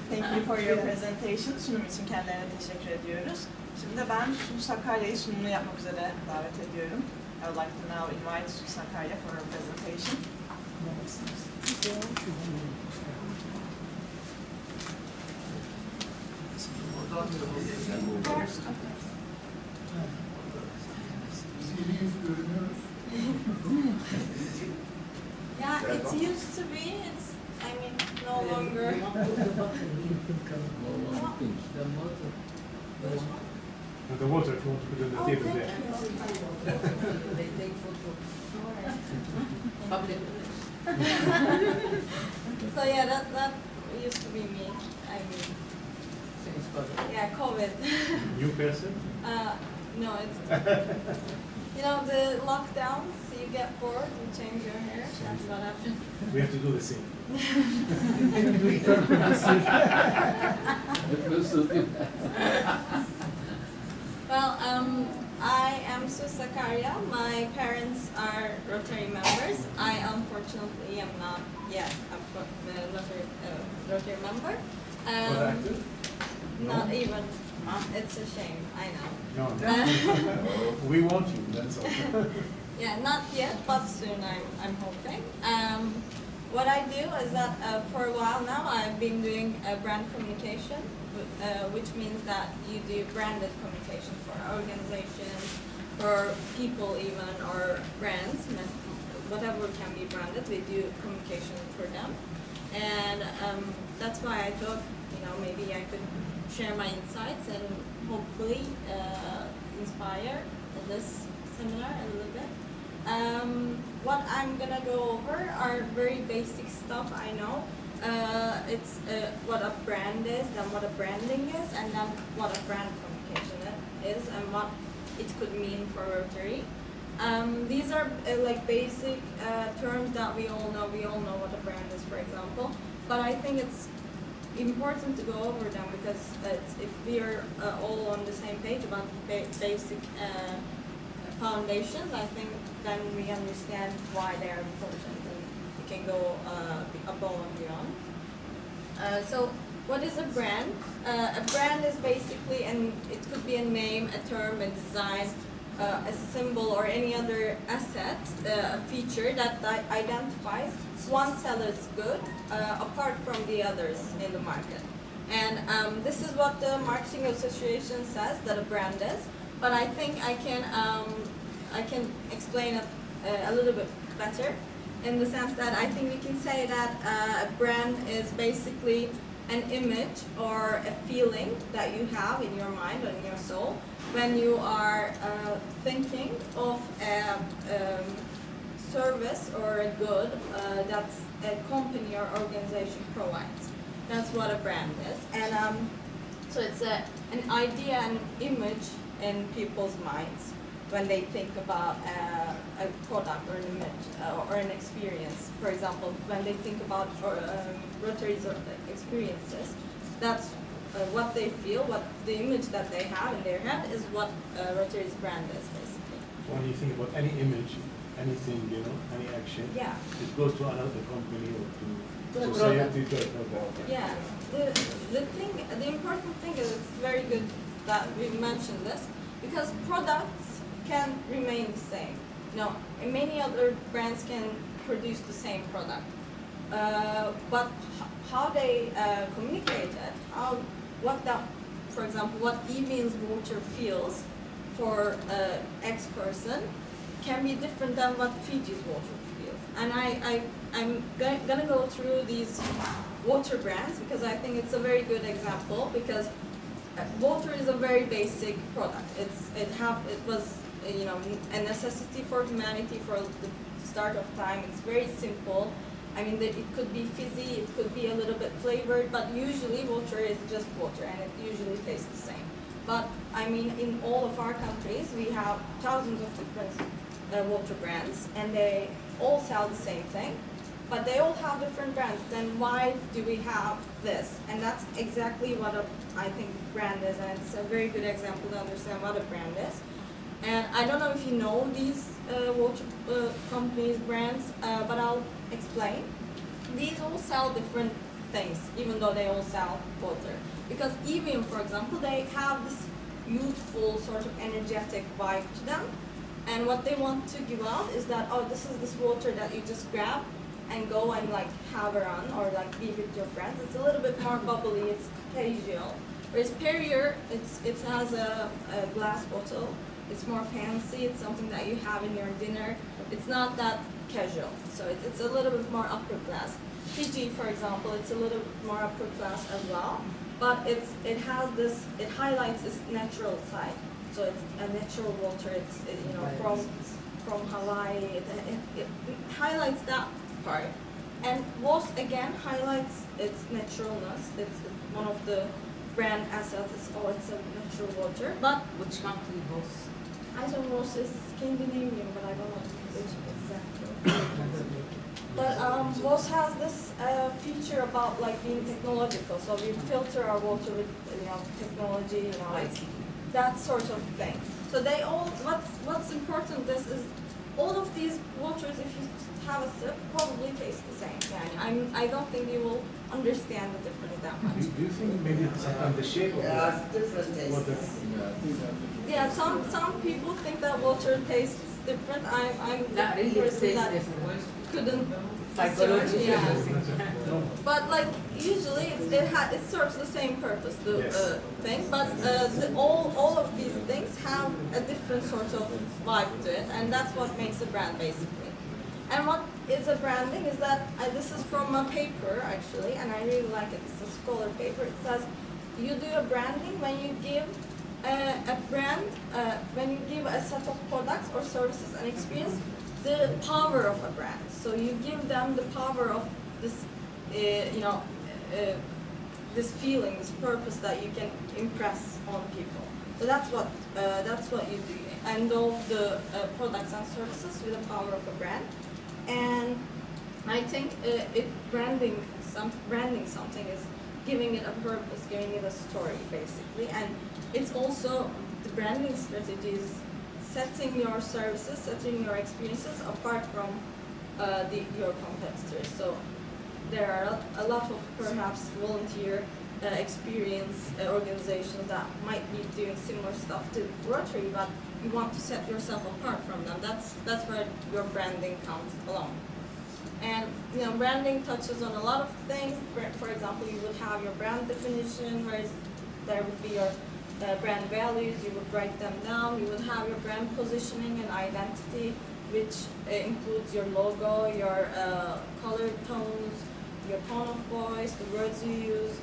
Thank you for your presentation. Sunum için kendilerine teşekkür ediyoruz. Şimdi ben Su Sakarya'yı sunumunu yapmak üzere davet ediyorum. I would like to now invite Su Sakarya for her presentation. Yeah, it used to be. It's, I mean, no longer. The water, if you want to put it on the table there. They take photos. Public. So yeah, that used to be me. I mean, yeah, COVID. New person? No, it's you know the lockdowns. You get bored, you change your hair. That's what happened. We have to do the same. Well, I am Su Sakarya. My parents are Rotary members. I unfortunately am not yet a Rotary member. What active? Not even. It's a shame, I know. No. We want you, that's all. Yeah, not yet, but soon I'm hoping. What I do is that for a while now I've been doing brand communication, which means that you do branded communication for organizations, for people even, or brands, whatever can be branded, we do communication for them. And that's why I thought, maybe I could share my insights and hopefully inspire this seminar a little bit. What I'm gonna go over are very basic stuff I know. It's what a brand is, then what a branding is, and then what a brand communication is, and what it could mean for Rotary. These are like basic terms that we all know. We all know what a brand is, for example. But I think it's important to go over them because if we are all on the same page about basic foundations, I think then we understand why they are important and we can go above and beyond. So what is a brand? A brand is basically, and it could be a name, a term, a design, a symbol, or any other asset, a feature that identifies one seller's good apart from the others in the market. And this is what the Marketing Association says that a brand is. But I think I can explain it a little bit better in the sense that I think we can say that a brand is basically an image or a feeling that you have in your mind or in your soul when you are thinking of a service or a good that a company or organization provides. That's what a brand is. And so it's an idea, an image in people's minds when they think about a product or an image or an experience. For example, when they think about Rotary's experiences, that's what they feel, what the image that they have in their head is what Rotary's brand is, basically. When you think about any image, anything, any action, yeah, it goes to another company or to society. Yeah, the important thing is it's very good that we mentioned this because products can remain the same. And many other brands can produce the same product, but how they communicate it, for example, what E-means water feels for X person can be different than what Fiji's water feels. And I'm gonna go through these water brands because I think it's a very good example because water is a very basic product. It was a necessity for humanity for the start of time. It's very simple. I mean, it could be fizzy, it could be a little bit flavored, but usually water is just water and it usually tastes the same. But I mean, in all of our countries, we have thousands of different water brands and they all sell the same thing, but they all have different brands. Then why do we have this? And that's exactly what I think brand is, and it's a very good example to understand what a brand is. And I don't know if you know these water companies, brands, but I'll explain. These all sell different things, even though they all sell water. Because even, for example, they have this youthful, sort of energetic vibe to them. And what they want to give out is that, oh, this is this water that you just grab and go and like have a run or like be with your friends. It's a little bit more bubbly, it's casual. Whereas Perrier, it has a glass bottle. It's more fancy, it's something that you have in your dinner. It's not that casual, so it's a little bit more upper class. Fiji, for example, it's a little bit more upper class as well, but it highlights its natural side. So it's a natural water. It's from Hawaii. It highlights that part, and Voss again highlights its naturalness. It's one of the brand assets. It's a natural water, but Which country was? I don't know, it's Scandinavian, but I don't know which exactly. But Voss has this feature about like being technological. So we filter our water with technology, that sort of thing. So they all, what's important this is all of these waters, if you have a sip, probably taste the same. Yeah, I don't think you will understand the difference that much. Do you think maybe it's the shape of Yeah, the different water? tastes. Yeah, some people think that water tastes different. I'm the That really person tastes that different. couldn't. Psychology. Yeah. But like usually it serves the same purpose, the Yes. thing. But all of these things have a different sort of vibe to it, and that's what makes a brand basically. And what is a branding is that this is from a paper actually, and I really like it. It's a scholar paper. It says you do a branding when you give a brand, when you give a set of products or services and experience the power of a brand. So you give them the power of this, this feeling, this purpose that you can impress on people. So that's what you do. And all the products and services with the power of a brand. And I think branding something is giving it a purpose, giving it a story, basically. And it's also the branding strategies, setting your services, setting your experiences apart from your competitors. So there are a lot of perhaps volunteer experience organizations that might be doing similar stuff to Rotary, but you want to set yourself apart from them. That's where your branding comes along. And branding touches on a lot of things. For example, you would have your brand definition, where there would be your brand values. You would write them down. You would have your brand positioning and identity, which includes your logo, your color tones, your tone of voice, the words you use.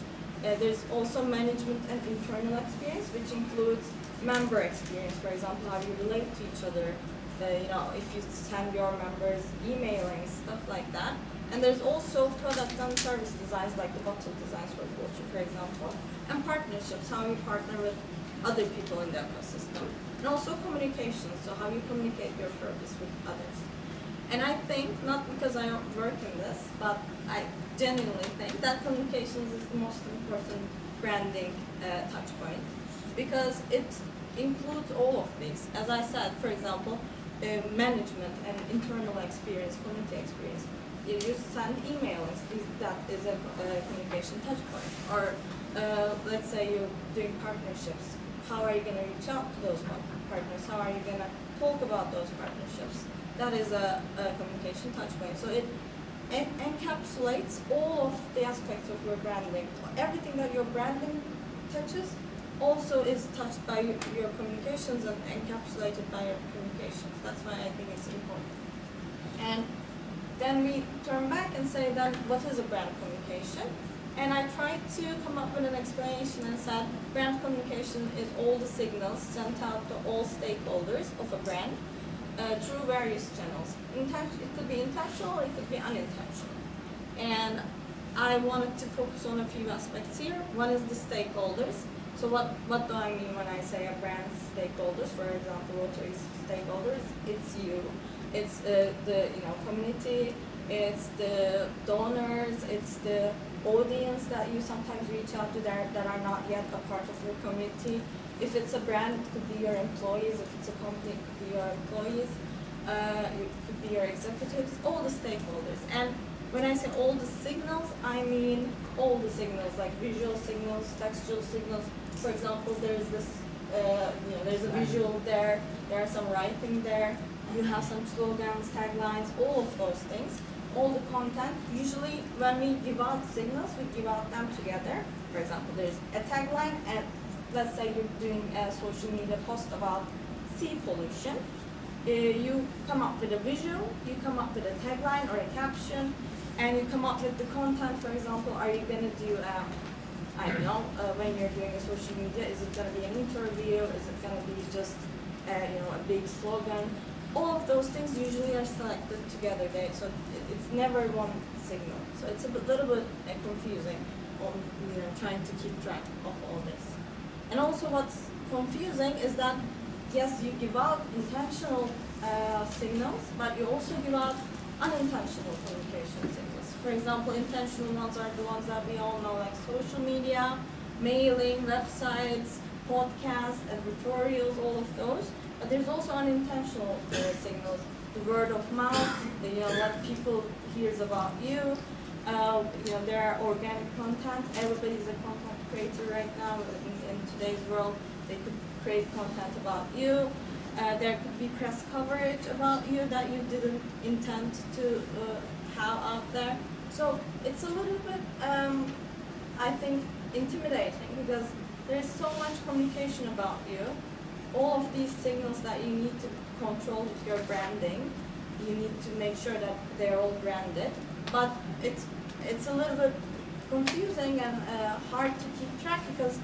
There's also management and internal experience, which includes member experience. For example, how you relate to each other. If you send your members emailing, stuff like that. And there's also product and service designs, like the bottle designs for water, for example. And partnerships, how you partner with other people in the ecosystem. And also communication, so how you communicate your purpose with others. And I think, not because I don't work in this, but I genuinely think that communications is the most important branding touch point, because it includes all of these. As I said, for example, management and internal experience, community experience. You send emails, that is a communication touch point. Or let's say you're doing partnerships. How are you going to reach out to those partners? How are you going to talk about those partnerships? That is a communication touch point. So it encapsulates all of the aspects of your branding. Everything that your branding touches also is touched by your communications and encapsulated by your communications. That's why I think it's important. And then we turn back and say, then what is a brand communication? And I tried to come up with an explanation and said brand communication is all the signals sent out to all stakeholders of a brand through various channels. It could be intentional, it could be unintentional. And I wanted to focus on a few aspects here. One is the stakeholders. So what do I mean when I say a brand's stakeholders? For example, Rotary's stakeholders, it's you. It's the community, it's the donors, it's the audience that you sometimes reach out to that are not yet a part of your community. If it's a brand, it could be your employees. If it's a company, it could be your employees. It could be your executives, all the stakeholders. And when I say all the signals, I mean all the signals, like visual signals, textual signals. For example, there's this, there's a visual there, there are some writing there, you have some slogans, taglines, all of those things, all the content. Usually when we give out signals, we give out them together. For example, there's a tagline, and let's say you're doing a social media post about sea pollution. You come up with a visual, you come up with a tagline or a caption, and you come up with the content. For example, are you going to do, I don't know, when you're doing a social media, is it going to be an interview? Is it going to be just, a big slogan? All of those things usually are selected together, so it's never one signal. So it's a little bit confusing on trying to keep track of all this. And also what's confusing is that, yes, you give out intentional signals, but you also give out unintentional communication signals. For example, intentional ones are the ones that we all know, like social media, mailing, websites, podcasts, advertorials, all of those. But there's also unintentional signals, the word of mouth, what people hears about you. There are organic content. Everybody's a content creator right now in today's world. They could create content about you. There could be press coverage about you that you didn't intend to have out there. So it's a little bit, I think, intimidating, because there's so much communication about you. All of these signals that you need to control with your branding, you need to make sure that they're all branded. But it's a little bit confusing and hard to keep track, because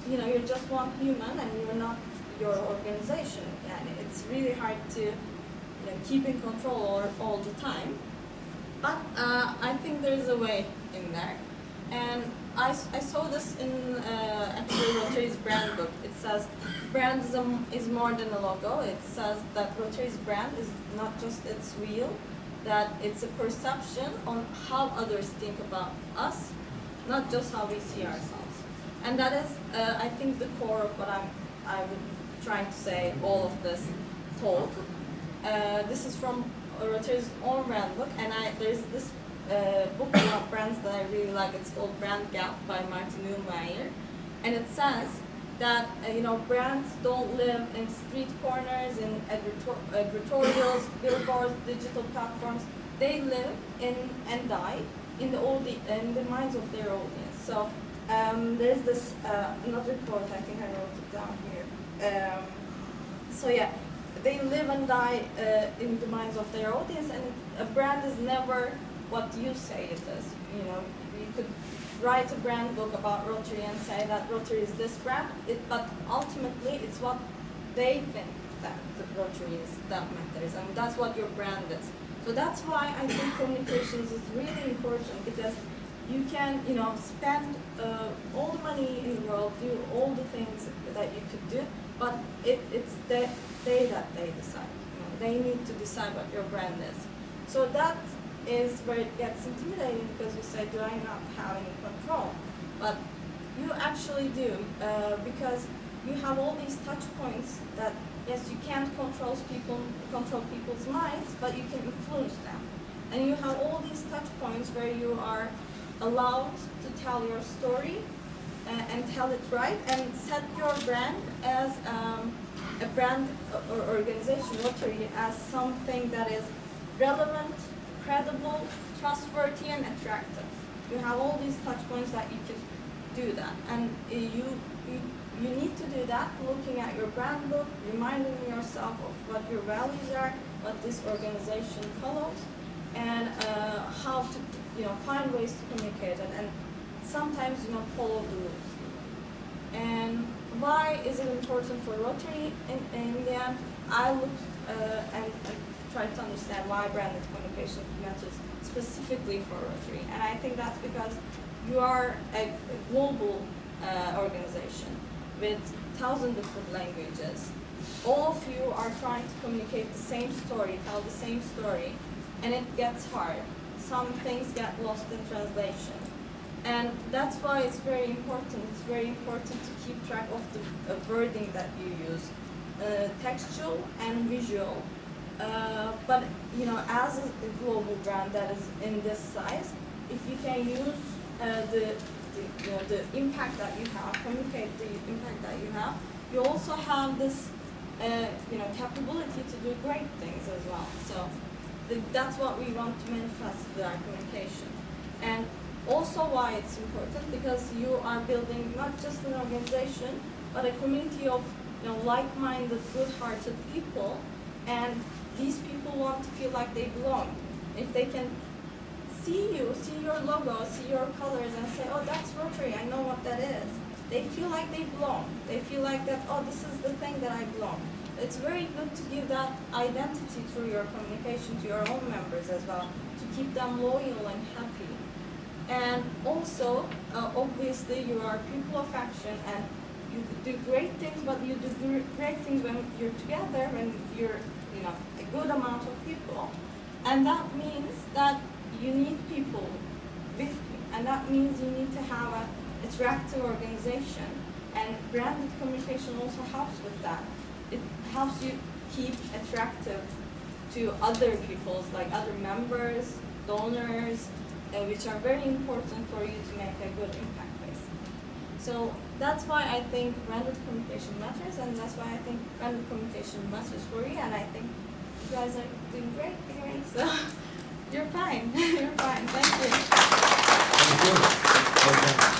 you're just one human and you're not your organization, and it's really hard to keep in control all the time. But I think there's a way in there, and I saw this in actually Rotary's brand book. It says brandism is more than a logo. It says that Rotary's brand is not just its wheel, that it's a perception on how others think about us, not just how we see ourselves. And that is, I think, the core of what I would trying to say all of this talk. This is from Rotary's own brand book, and there's this book about brands that I really like. It's called Brand Gap by Martin Neumeyer, and it says that brands don't live in street corners, in advertorials, billboards, digital platforms. They live in and die in the minds of their audience. So there's this another quote. I think I wrote it down here. So yeah, they live and die in the minds of their audience, and a brand is never what you say it is. You could write a brand book about Rotary and say that Rotary is this brand, but ultimately it's what they think that the Rotary is that matters, and that's what your brand is. So that's why I think communications is really important, because you can, spend all the money in the world, do all the things that you could do, but it's they that they decide. They need to decide what your brand is. So that is where it gets intimidating, because you say, do I not have any control? But you actually do, because you have all these touch points that, yes, you can't control people's minds, but you can influence them. And you have all these touch points where you are allowed to tell your story and tell it right, and set your brand as a brand or organization, Rotary, as something that is relevant, credible, trustworthy, and attractive. You have all these touch points that you can do that, and you need to do that looking at your brand book, reminding yourself of what your values are, what this organization follows, and how to find ways to communicate it, and sometimes follow the rules. And why is it important for Rotary? In the end, I looked and tried to understand why branded communication matters specifically for Rotary, and I think that's because you are a global organization with 1,000 different languages. All of you are trying to communicate the same story, tell the same story, and it gets hard. Some things get lost in translation. And that's why it's very important. It's very important to keep track of the wording that you use, textual and visual. But you know, as a global brand that is in this size, if you can use the impact that you have, communicate the impact that you have, you also have this capability to do great things as well. So that's what we want to manifest with our communication. And also why it's important, because you are building not just an organization, but a community of like-minded, good-hearted people, and these people want to feel like they belong. If they can see you, see your logo, see your colors, and say, oh, that's Rotary, I know what that is. They feel like they belong. They feel like that, oh, this is the thing that I belong. It's very good to give that identity through your communication to your own members as well, to keep them loyal and happy. And also, obviously, you are people of action, and you do great things, but you do great things when you're together, when you're a good amount of people. And that means that you need people with you, and that means you need to have an attractive organization, and branded communication also helps with that. It helps you keep attractive to other people's, like other members, donors, which are very important for you to make a good impact, basically. So that's why I think branded communication matters, and that's why I think branded communication matters for you, and I think you guys are doing great here, so you're fine. You're fine. Thank you. Thank you.